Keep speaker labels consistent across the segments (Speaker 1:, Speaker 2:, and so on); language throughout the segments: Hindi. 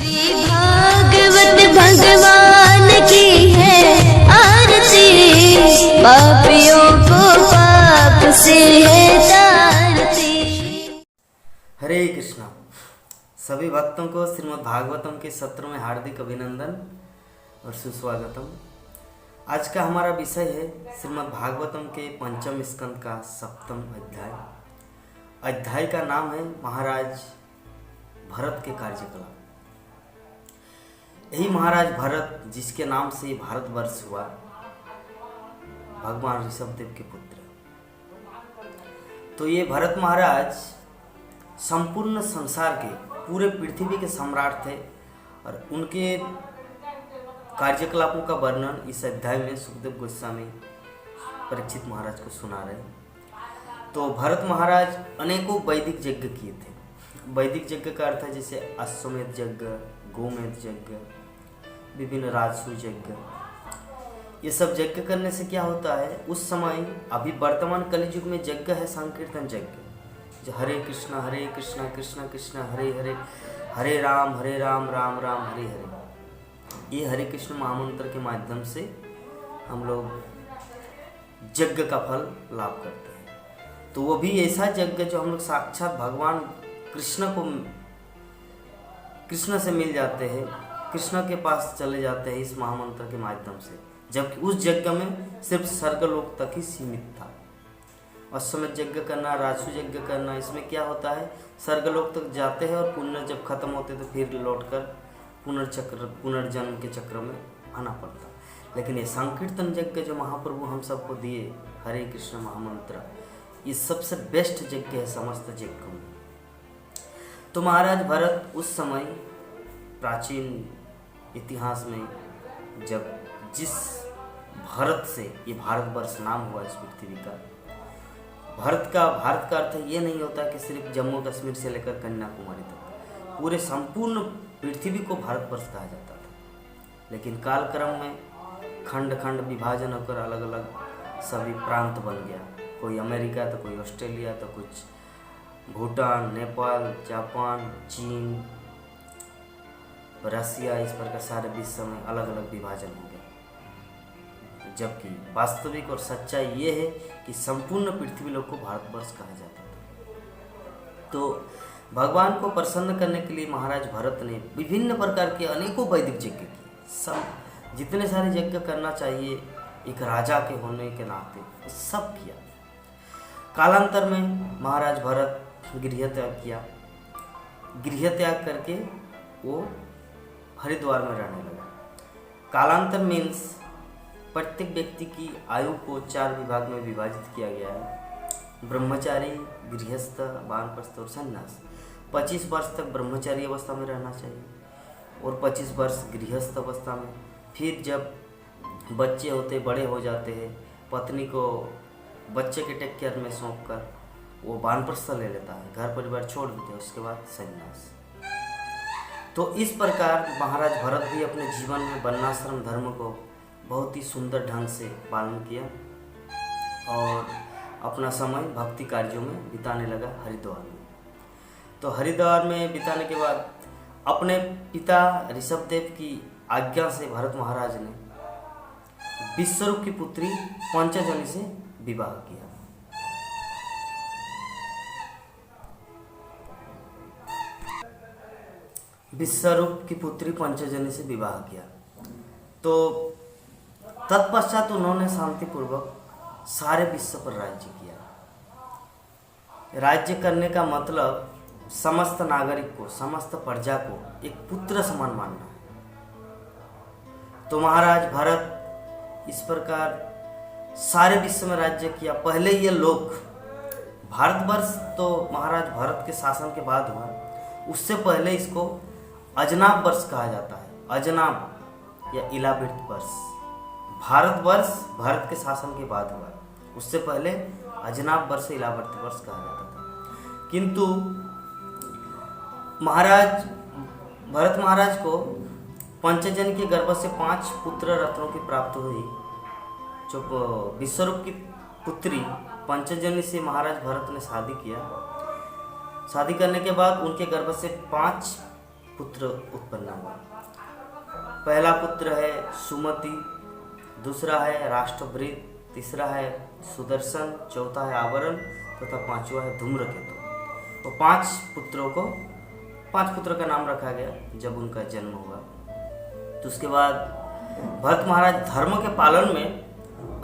Speaker 1: श्री भागवत भगवान की है आरती, पापियों को पाप से है तारती।
Speaker 2: हरे कृष्णा। सभी भक्तों को श्रीमद् भागवतम के सत्र में हार्दिक अभिनंदन और सुस्वागतम। आज का हमारा विषय है श्रीमद् भागवतम के पंचम स्कंद का सप्तम अध्याय। अध्याय का नाम है महाराज भरत के कार्यकलाप। यही महाराज भरत जिसके नाम से भारतवर्ष हुआ, भगवान ऋषभदेव के पुत्र। तो ये भरत महाराज संपूर्ण संसार के, पूरे पृथ्वी के सम्राट थे और उनके कार्यकलापों का वर्णन इस अध्याय में सुखदेव गोस्वामी परीक्षित महाराज को सुना रहे। तो भरत महाराज अनेकों वैदिक यज्ञ किए थे। वैदिक यज्ञ का अर्थ है जैसे अश्वमेध यज्ञ, गोमेध यज्ञ, विभिन्न राजसूय यज्ञ। ये सब यज्ञ करने से क्या होता है, उस समय अभी वर्तमान कलियुग में यज्ञ है संकीर्तन यज्ञ, जो हरे कृष्णा कृष्ण कृष्ण हरे हरे, हरे राम राम राम हरे हरे। ये हरे कृष्ण महामंत्र के माध्यम से हम लोग यज्ञ का फल लाभ करते हैं। तो वो भी ऐसा यज्ञ जो हम लोग साक्षात भगवान कृष्ण से मिल जाते हैं, कृष्ण के पास चले जाते हैं इस महामंत्र के माध्यम से, जबकि उस यज्ञ में सिर्फ स्वर्गलोक तक ही सीमित था। अश्वमेध यज्ञ करना, राजसूय यज्ञ करना, इसमें क्या होता है, स्वर्गलोक तक जाते हैं और पुण्य जब खत्म होते तो फिर लौटकर पुनर्जन्म के चक्र में आना पड़ता। लेकिन ये संकीर्तन यज्ञ जो महाप्रभु हम सबको दिए, हरे कृष्ण महामंत्र, ये सबसे बेस्ट यज्ञ है समस्त यज्ञों में। तो महाराज भरत उस समय प्राचीन इतिहास में जब जिस भारत से ये भारतवर्ष नाम हुआ इस पृथ्वी का, भारत का अर्थ ये नहीं होता कि सिर्फ जम्मू कश्मीर से लेकर कन्याकुमारी तक, पूरे संपूर्ण पृथ्वी को भारतवर्ष कहा जाता था। लेकिन कालक्रम में खंड खंड विभाजन होकर अलग अलग सभी प्रांत बन गया। कोई अमेरिका तो कोई ऑस्ट्रेलिया, तो कुछ भूटान, नेपाल, जापान, चीन, रसिया, इस प्रकार सारे विश्व में अलग अलग विभाजन हो गया। जबकि वास्तविक और सच्चाई ये है कि संपूर्ण पृथ्वी लोक को भारतवर्ष कहा जाता था। तो भगवान को प्रसन्न करने के लिए महाराज भरत ने विभिन्न प्रकार के अनेकों वैदिक यज्ञ किए। सब जितने सारे यज्ञ करना चाहिए एक राजा के होने के नाते सब किया। कालांतर में महाराज भरत गृह त्याग किया। गृह त्याग करके वो हरिद्वार में रहने लगा। कालांतर मीन्स प्रत्येक व्यक्ति की आयु को 4 विभाग में विभाजित किया गया है। ब्रह्मचारी, गृहस्थ, वानप्रस्थ और सन्यास। 25 वर्ष तक ब्रह्मचारी अवस्था में रहना चाहिए और 25 वर्ष गृहस्थ अवस्था में। फिर जब बच्चे होते, बड़े हो जाते हैं, पत्नी को बच्चे के टेक केयर में सौंप कर वो वानप्रस्थ ले लेता है, घर परिवार छोड़ देते हैं, उसके बाद सन्यास। तो इस प्रकार महाराज भरत भी अपने जीवन में वर्णाश्रम धर्म को बहुत ही सुंदर ढंग से पालन किया और अपना समय भक्ति कार्यों में बिताने लगा हरिद्वार में। तो हरिद्वार में बिताने के बाद अपने पिता ऋषभदेव की आज्ञा से भरत महाराज ने विश्वरूप की पुत्री पंचजनी से विवाह किया। विश्वरूप की पुत्री पंचजनी से विवाह किया। तो तत्पश्चात उन्होंने शांतिपूर्वक सारे विश्व पर राज्य किया। राज्य करने का मतलब समस्त नागरिक को, समस्त प्रजा को एक पुत्र समान मानना है। तो महाराज भरत इस प्रकार सारे विश्व में राज्य किया। पहले ये लोग, भारतवर्ष तो महाराज भरत के शासन के बाद हुआ, उससे पहले इसको अजनाब वर्ष कहा जाता है। अजनाब या इलावृत वर्ष। भारतवर्ष भारत के शासन के बाद हुआ, उससे पहले अजनाब वर्ष, इलावृत वर्ष कहा जाता था। किंतु महाराज भरत महाराज को पंचजन के गर्भ से 5 पुत्र रत्नों की प्राप्त हुई। जो विश्वरूप की पुत्री पंचजनी से महाराज भरत ने शादी किया। शादी करने के बाद उनके गर्भ से 5 पुत्र उत्पन्न हुआ। पहला पुत्र है सुमति, दूसरा है राष्ट्रभृत, तीसरा है सुदर्शन, चौथा है आवरण तथा पांचवा है धूम्रकेतु। तो 5 पुत्रों का नाम रखा गया जब उनका जन्म हुआ। तो उसके बाद भरत महाराज धर्म के पालन में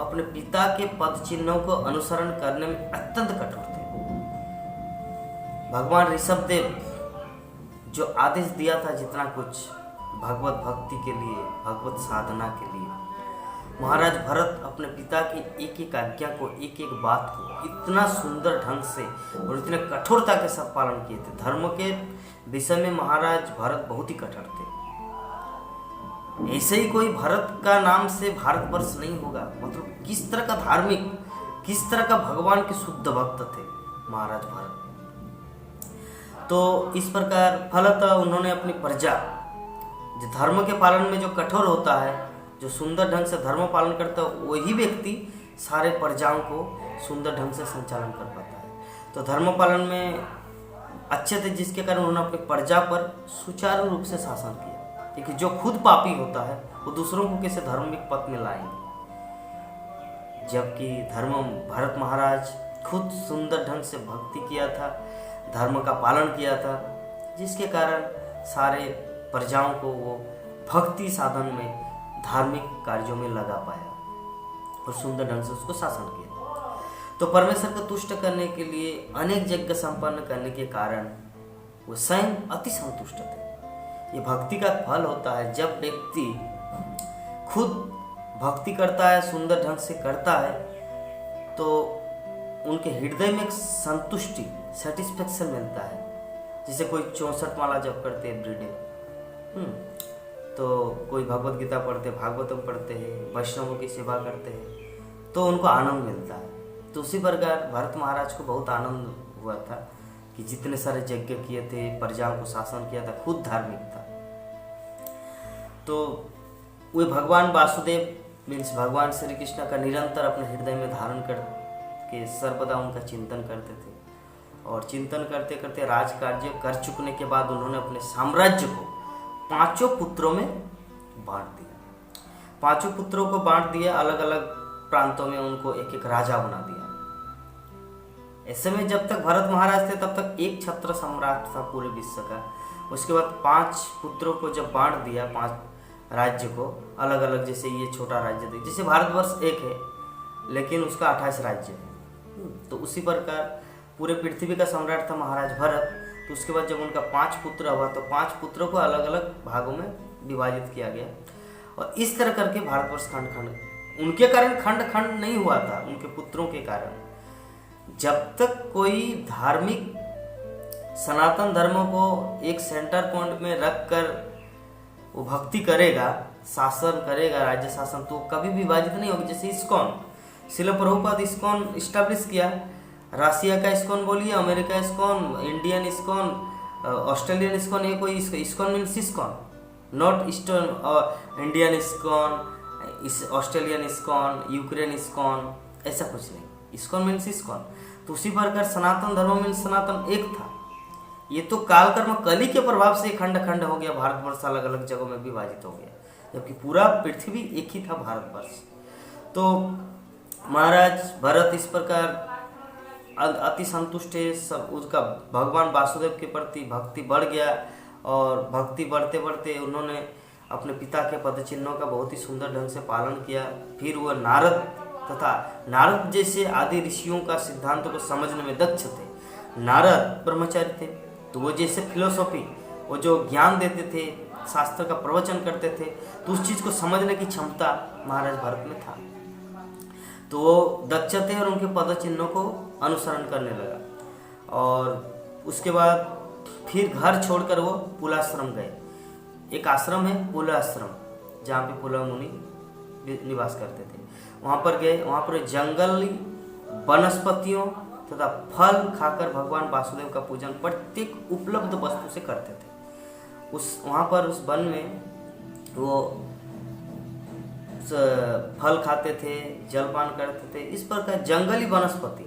Speaker 2: अपने पिता के पद चिन्हों को अनुसरण करने में अत्यंत कठोर थे। भगवान ऋषभ देव जो आदेश दिया था जितना कुछ भगवत भक्ति के लिए, भगवत साधना के लिए, महाराज भरत अपने पिता की एक एक आज्ञा को, एक एक बात को इतना सुंदर ढंग से और इतने कठोरता के साथ पालन किए थे। धर्म के विषय में महाराज भरत बहुत ही कठोर थे। ऐसे ही कोई भरत का नाम से भारतवर्ष नहीं होगा। मतलब किस तरह का धार्मिक, किस तरह का भगवान के शुद्ध भक्त थे महाराज भरत। तो इस प्रकार फलतः उन्होंने अपनी प्रजा, जो धर्म के पालन में जो कठोर होता है, जो सुंदर ढंग से धर्म पालन करता है, वही व्यक्ति सारे प्रजाओं को सुंदर ढंग से संचालन कर पाता है। तो धर्म पालन में अच्छे थे, जिसके कारण उन्होंने अपनी प्रजा पर सुचारू रूप से शासन किया। क्योंकि जो खुद पापी होता है वो दूसरों को कैसे धार्मिक पथ में लाएंगे, जबकि भरत महाराज खुद सुंदर ढंग से भक्ति किया था, धर्म का पालन किया था, जिसके कारण सारे प्रजाओं को वो भक्ति साधन में, धार्मिक कार्यों में लगा पाया और सुंदर ढंग से उसको शासन किया। तो परमेश्वर को तुष्ट करने के लिए अनेक यज्ञ संपन्न करने के कारण वो स्वयं अति संतुष्ट थे। ये भक्ति का फल होता है। जब व्यक्ति खुद भक्ति करता है, सुंदर ढंग से करता है, तो उनके हृदय में एक संतुष्टि, सेटिस्फेक्शन मिलता है। जैसे कोई 64 माला जप करते हैं एवरीडे, तो कोई भगवत गीता पढ़ते, भागवतम पढ़ते हैं, वैष्णवों की सेवा करते हैं, तो उनको आनंद मिलता है। तो उसी प्रकार भरत महाराज को बहुत आनंद हुआ था कि जितने सारे यज्ञ किए थे, प्रजाओं को शासन किया था, खुद धार्मिक था। तो वे भगवान वासुदेव मीन्स भगवान श्री कृष्ण का निरंतर अपने हृदय में धारण करके सर्वदा उनका चिंतन करते थे। और चिंतन करते करते राजकार्य कर चुकने के बाद उन्होंने अपने साम्राज्य को 5 पुत्रों में बांट दिया। 5 पुत्रों को बांट दिया, अलग अलग प्रांतों में उनको एक एक राजा बना दिया। ऐसे में जब तक भरत महाराज थे तब तक एक छत्र सम्राट था पूरे विश्व का। उसके बाद 5 पुत्रों को जब बांट दिया, 5 राज्य को अलग अलग, जैसे ये छोटा राज्य था, जैसे भारतवर्ष एक है लेकिन उसका 28 राज्य है, तो उसी प्रकार पूरे पृथ्वी का सम्राट था महाराज भरत। तो उसके बाद जब उनका 5 पुत्र हुआ तो 5 पुत्रों को अलग अलग भागों में विभाजित किया गया। और इस तरह करके भारतवर्ष खंड खंड, उनके कारण खंड खंड नहीं हुआ था, उनके पुत्रों के कारण। जब तक कोई धार्मिक सनातन धर्म को एक सेंटर पॉइंट में रखकर वो भक्ति करेगा, शासन करेगा, राज्य शासन, तो कभी विभाजित नहीं होगी। जैसे इस्कॉन, शिल प्रभुपाद इस्कॉन स्टैब्लिश किया, रसिया का इस्कॉन बोलिए, America ISKCON, Indian ISKCON, Australian ISKCON, ये कोई ISKCON means ISKCON, not eastern Indian ISKCON, Australian ISKCON, Ukraine ISKCON, ऐसा कुछ नहीं। ISKCON means ISKCON. तो उसी प्रकार सनातन धर्म मीन्स सनातन एक था। ये तो कालकर्म कली के प्रभाव से खंड खंड हो गया, भारतवर्ष अलग अलग जगहों में विभाजित हो गया, जबकि पूरा पृथ्वी एक ही था, भारतवर्ष। तो महाराज भरत इस प्रकार अति संतुष्ट है। सब उसका भगवान वासुदेव के प्रति भक्ति बढ़ गया, और भक्ति बढ़ते बढ़ते उन्होंने अपने पिता के पद चिन्हों का बहुत ही सुंदर ढंग से पालन किया। फिर वह नारद तथा नारद जैसे आदि ऋषियों का सिद्धांतों को समझने में दक्ष थे। नारद ब्रह्मचारी थे, तो वो जैसे फिलोसॉफी, वो जो ज्ञान देते थे, शास्त्र का प्रवचन करते थे, तो उस चीज़ को समझने की क्षमता महाराज भरत में था। तो वो दक्ष थे और उनके पद चिन्हों को अनुसरण करने लगा। और उसके बाद फिर घर छोड़कर वो पुलाश्रम गए। एक आश्रम है पुलाश्रम, जहाँ पे पुला मुनि निवास करते थे। वहाँ पर गए, वहाँ पर जंगली वनस्पतियों तथा फल खाकर भगवान वासुदेव का पूजन प्रत्येक उपलब्ध वस्तु से करते थे। वहाँ पर उस वन में वो फल खाते थे, जलपान करते थे। इस प्रकार जंगली वनस्पति,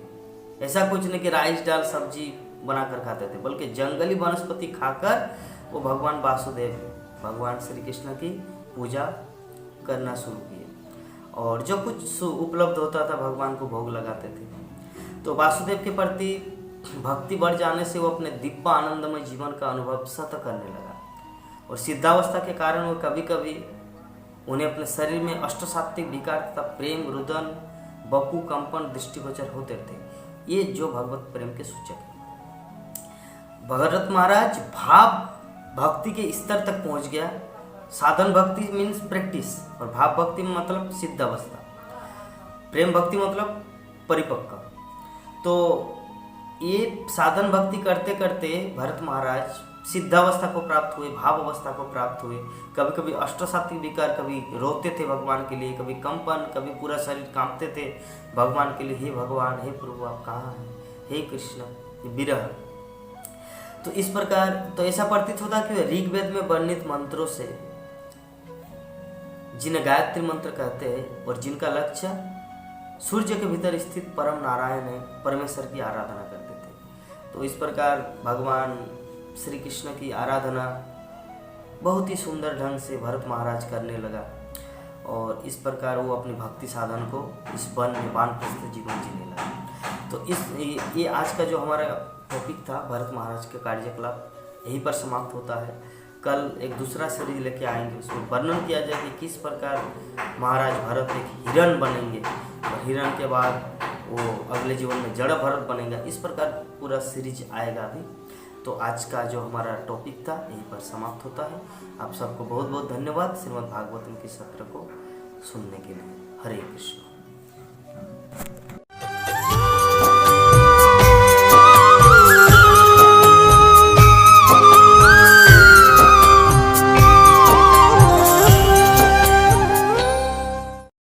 Speaker 2: ऐसा कुछ नहीं कि राइस दाल सब्जी बनाकर खाते थे, बल्कि जंगली वनस्पति खाकर वो भगवान वासुदेव भगवान श्री कृष्ण की पूजा करना शुरू किए और जो कुछ उपलब्ध होता था भगवान को भोग लगाते थे। तो वासुदेव के प्रति भक्ति बढ़ जाने से वो अपने दिव्य आनंदमय जीवन का अनुभव सतत करने लगा और सिद्धावस्था के कारण वो कभी कभी उन्हें अपने शरीर में अष्टसात्विक विकार तथा प्रेम, रुदन, बपू, कंपन, दृष्टिगोचर होते थे। ये जो भगवत प्रेम के सूचक है। भरत महाराज भाव भक्ति के स्तर तक पहुंच गया। साधन भक्ति मीन्स प्रैक्टिस और भाव भक्ति मतलब सिद्ध अवस्था, प्रेम भक्ति मतलब परिपक्व। तो ये साधन भक्ति करते करते भरत महाराज सिद्धावस्था को प्राप्त हुए, भाव अवस्था को प्राप्त हुए। कभी कभी अष्टसात्विक विकार, कभी रोते थे भगवान के लिए, कभी कंपन, कभी पूरा शरीर कांपते थे भगवान के लिए। हे भगवान, हे प्रभु आप कहाँ हैं, हे कृष्ण, विरह। तो इस प्रकार तो ऐसा प्रतीत होता कि ऋग्वेद में वर्णित मंत्रों से, जिन्हें गायत्री मंत्र कहते हैं और जिनका लक्ष्य सूर्य के भीतर स्थित परम नारायण है, परमेश्वर की आराधना करते थे। तो इस प्रकार भगवान श्री कृष्ण की आराधना बहुत ही सुंदर ढंग से भरत महाराज करने लगा और इस प्रकार वो अपनी भक्ति साधन को इस वन में वानप्रस्थ जीवन जीने लगा। तो ये आज का जो हमारा टॉपिक था भरत महाराज के कार्यकलाप, यहीं पर समाप्त होता है। कल एक दूसरा सीरीज लेके आएंगे, उसमें वर्णन किया जाए कि किस प्रकार महाराज भरत एक हिरण बनेंगे और हिरण के बाद वो अगले जीवन में जड़ भरत बनेगा। इस प्रकार पूरा सीरीज आएगा अभी। तो आज का जो हमारा टॉपिक था यहीं पर समाप्त होता है। आप सबको बहुत बहुत धन्यवाद श्रीमद् भागवतम के सत्र को सुनने के लिए। हरे कृष्ण।